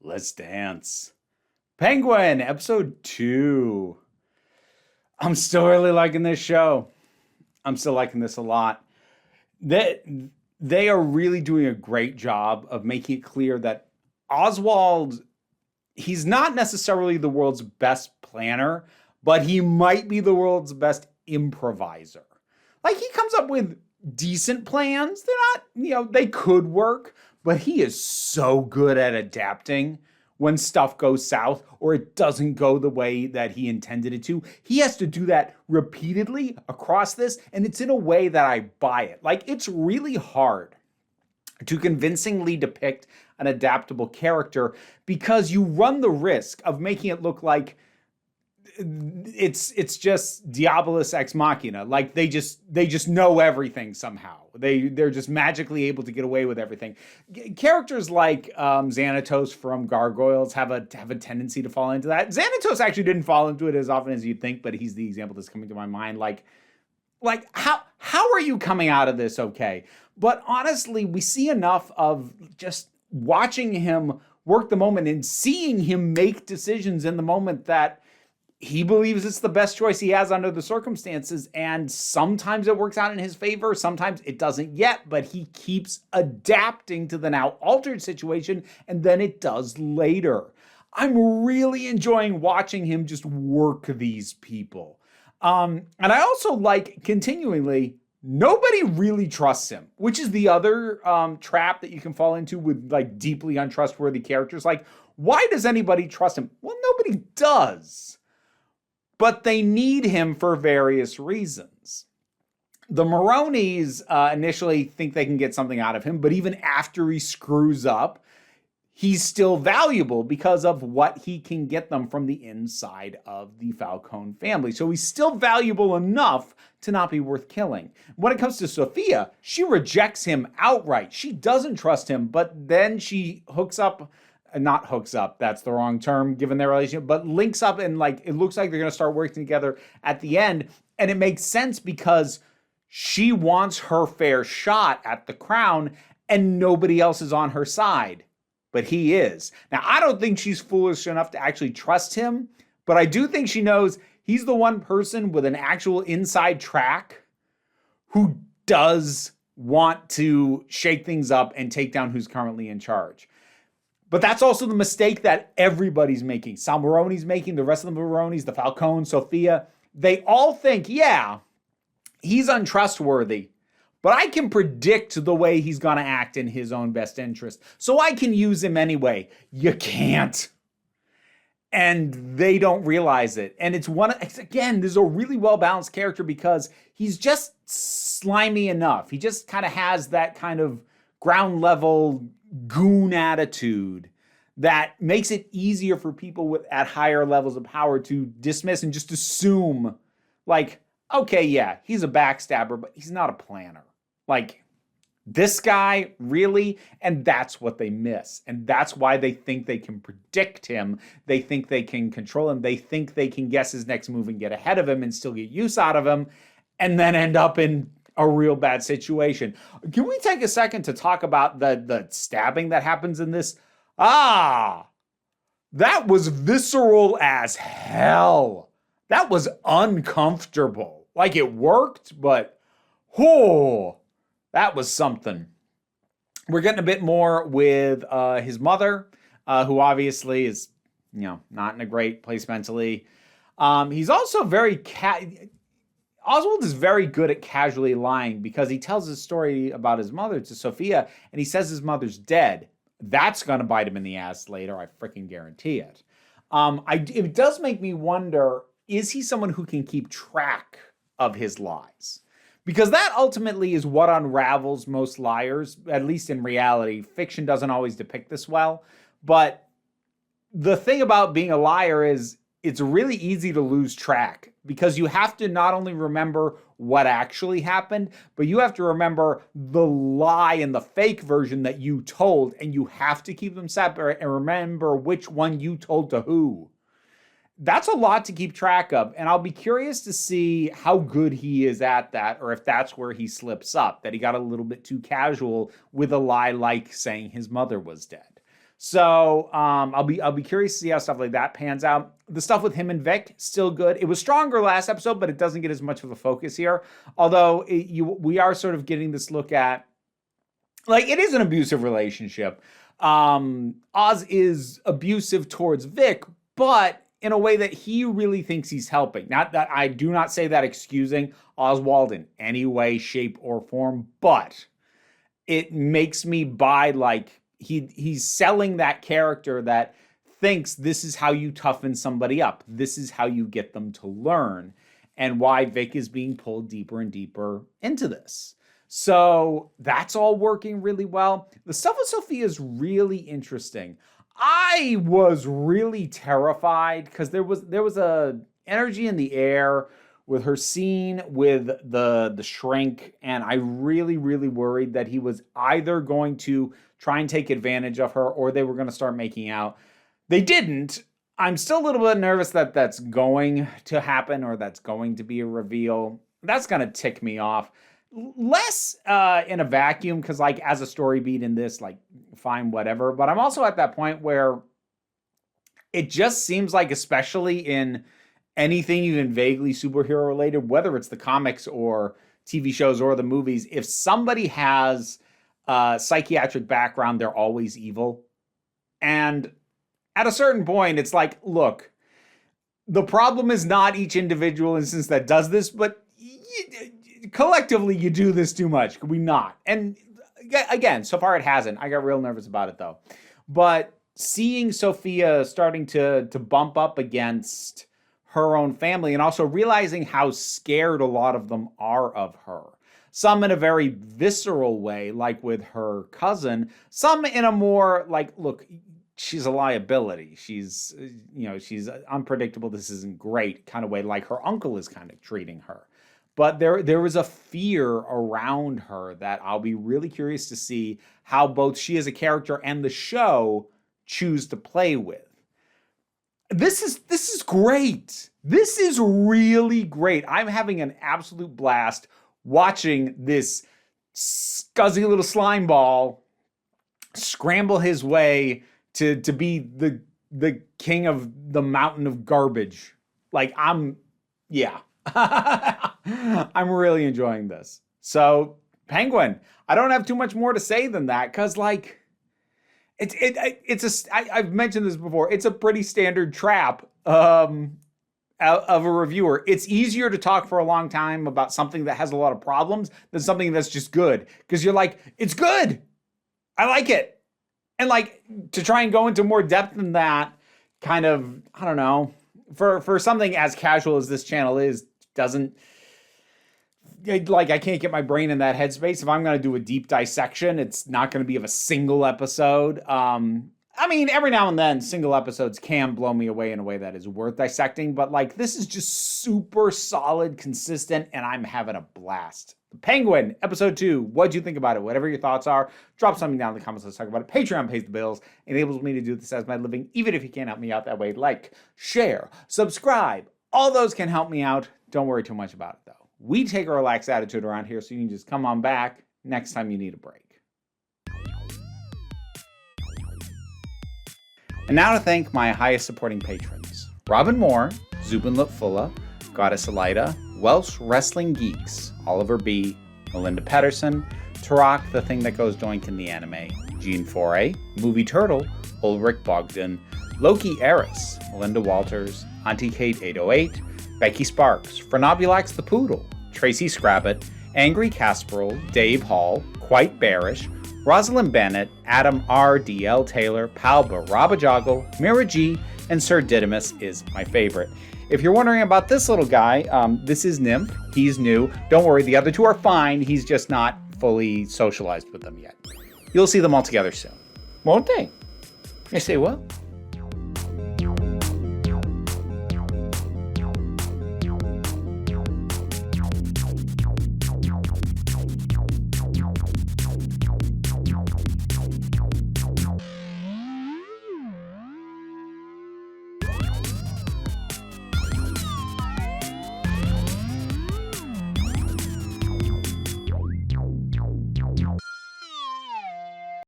Let's dance. Penguin, episode 2. I'm still really liking this show. I'm still liking this a lot. They are really doing a great job of making it clear that Oswald, he's not necessarily the world's best planner, but he might be the world's best improviser. Like, he comes up with decent plans. They're not, they could work, but he is so good at adapting when stuff goes south or it doesn't go the way that he intended it to. He has to do that repeatedly across this, and it's in a way that I buy it. Like, it's really hard to convincingly depict an adaptable character because you run the risk of making it look like it's just Diabolus ex machina. Like, they just know everything somehow. They're just magically able to get away with everything. Characters like Xanatos from Gargoyles have a tendency to fall into that. Xanatos actually didn't fall into it as often as you'd think, but he's the example that's coming to my mind. Like how are you coming out of this okay? But honestly, we see enough of just watching him work the moment and seeing him make decisions in the moment that he believes it's the best choice he has under the circumstances, and sometimes it works out in his favor, sometimes it doesn't yet, but he keeps adapting to the now altered situation, and then it does later. I'm really enjoying watching him just work these people. And I also like, continually, nobody really trusts him, which is the other trap that you can fall into with like deeply untrustworthy characters. Like, why does anybody trust him? Well, nobody does. But they need him for various reasons. The Maronis initially think they can get something out of him, but even after he screws up, he's still valuable because of what he can get them from the inside of the Falcone family. So he's still valuable enough to not be worth killing. When it comes to Sophia, she rejects him outright. She doesn't trust him, but then she not hooks up, that's the wrong term given their relationship, but links up, and like it looks like they're going to start working together at the end. And it makes sense because she wants her fair shot at the crown and nobody else is on her side, but he is. Now, I don't think she's foolish enough to actually trust him, but I do think she knows he's the one person with an actual inside track who does want to shake things up and take down who's currently in charge. But that's also the mistake that everybody's making. Sal Maroni's making, the rest of the Maronis, the Falcone, Sophia. They all think, yeah, he's untrustworthy, but I can predict the way he's going to act in his own best interest. So I can use him anyway. You can't. And they don't realize it. And again, this is a really well-balanced character because he's just slimy enough. He just kind of has that kind of ground level goon attitude that makes it easier for people at higher levels of power to dismiss and just assume, like, okay, yeah, he's a backstabber, but he's not a planner. Like, this guy, really? And that's what they miss. And that's why they think they can predict him. They think they can control him. They think they can guess his next move and get ahead of him and still get use out of him, and then end up in a real bad situation. Can we take a second to talk about the stabbing that happens in this? That was visceral as hell. That was uncomfortable. Like, it worked, but that was something. We're getting a bit more with his mother, who obviously is, not in a great place mentally. He's also Oswald is very good at casually lying because he tells his story about his mother to Sophia and he says his mother's dead. That's going to bite him in the ass later. I freaking guarantee it. It does make me wonder, is he someone who can keep track of his lies? Because that ultimately is what unravels most liars, at least in reality. Fiction doesn't always depict this well. But the thing about being a liar is it's really easy to lose track because you have to not only remember what actually happened, but you have to remember the lie and the fake version that you told, and you have to keep them separate and remember which one you told to who. That's a lot to keep track of, and I'll be curious to see how good he is at that, or if that's where he slips up, that he got a little bit too casual with a lie like saying his mother was dead. So I'll be curious to see how stuff like that pans out. The stuff with him and Vic, still good. It was stronger last episode, but it doesn't get as much of a focus here. Although we are sort of getting this look at, like, it is an abusive relationship. Oz is abusive towards Vic, but in a way that he really thinks he's helping. Not that I do not say that excusing Oswald in any way, shape, or form, but it makes me buy, like, he's selling that character that thinks this is how you toughen somebody up. This is how you get them to learn, and why Vic is being pulled deeper and deeper into this. So that's all working really well. The stuff with Sophia is really interesting. I was really terrified because there was a energy in the air with her scene with the shrink, and I really, really worried that he was either going to try and take advantage of her or they were going to start making out. They didn't. I'm still a little bit nervous that that's going to happen or that's going to be a reveal. That's going to tick me off. Less in a vacuum, because, like, as a story beat in this, like, fine, whatever. But I'm also at that point where it just seems like, especially in anything even vaguely superhero related, whether it's the comics or TV shows or the movies, if somebody has a psychiatric background, they're always evil. And at a certain point, it's like, look, the problem is not each individual instance that does this, but collectively, you do this too much. Could we not? And again, so far it hasn't. I got real nervous about it, though. But seeing Sophia starting to bump up against her own family, and also realizing how scared a lot of them are of her. Some in a very visceral way, like with her cousin. Some in a more like, look, she's a liability. She's unpredictable. This isn't great kind of way, like her uncle is kind of treating her. But there was a fear around her that I'll be really curious to see how both she as a character and the show choose to play with. This is great. This is really great. I'm having an absolute blast watching this scuzzy little slime ball scramble his way to be the king of the mountain of garbage. Like, yeah. I'm really enjoying this. So, Penguin, I don't have too much more to say than that, because, like, I've mentioned this before. It's a pretty standard trap of a reviewer. It's easier to talk for a long time about something that has a lot of problems than something that's just good, because you're like, it's good. I like it. And, like, to try and go into more depth than that, kind of, I don't know, for something as casual as this channel is, doesn't, like, I can't get my brain in that headspace. If I'm going to do a deep dissection, it's not going to be of a single episode. I mean, every now and then, single episodes can blow me away in a way that is worth dissecting, but, like, this is just super solid, consistent, and I'm having a blast. Penguin, episode 2, what'd you think about it? Whatever your thoughts are, drop something down in the comments. Let's talk about it. Patreon pays the bills, enables me to do this as my living, even if you can't help me out that way. Like, share, subscribe, all those can help me out. Don't worry too much about it, though. We take a relaxed attitude around here, so you can just come on back next time you need a break. And now to thank my highest supporting patrons: Robin Moore, Zubin Lutfula, Goddess Elida, Welsh Wrestling Geeks, Oliver B., Melinda Pedersen, Tarak, the Thing That Goes Doink in the Anime, Gene Foray, Movie Turtle, Ulrich Bogdan, Loki Eris, Melinda Walters, Auntie Kate 808, Becky Sparks, Frenobulax the Poodle, Tracy Scrabbit, Angry Casperel, Dave Hall, Quite Bearish, Rosalind Bennett, Adam R. D.L. Taylor, Palba Rabajoggle, Mira G, and Sir Didymus is my favorite. If you're wondering about this little guy, this is Nymph. He's new. Don't worry, the other two are fine. He's just not fully socialized with them yet. You'll see them all together soon. Won't they? Yes, they will.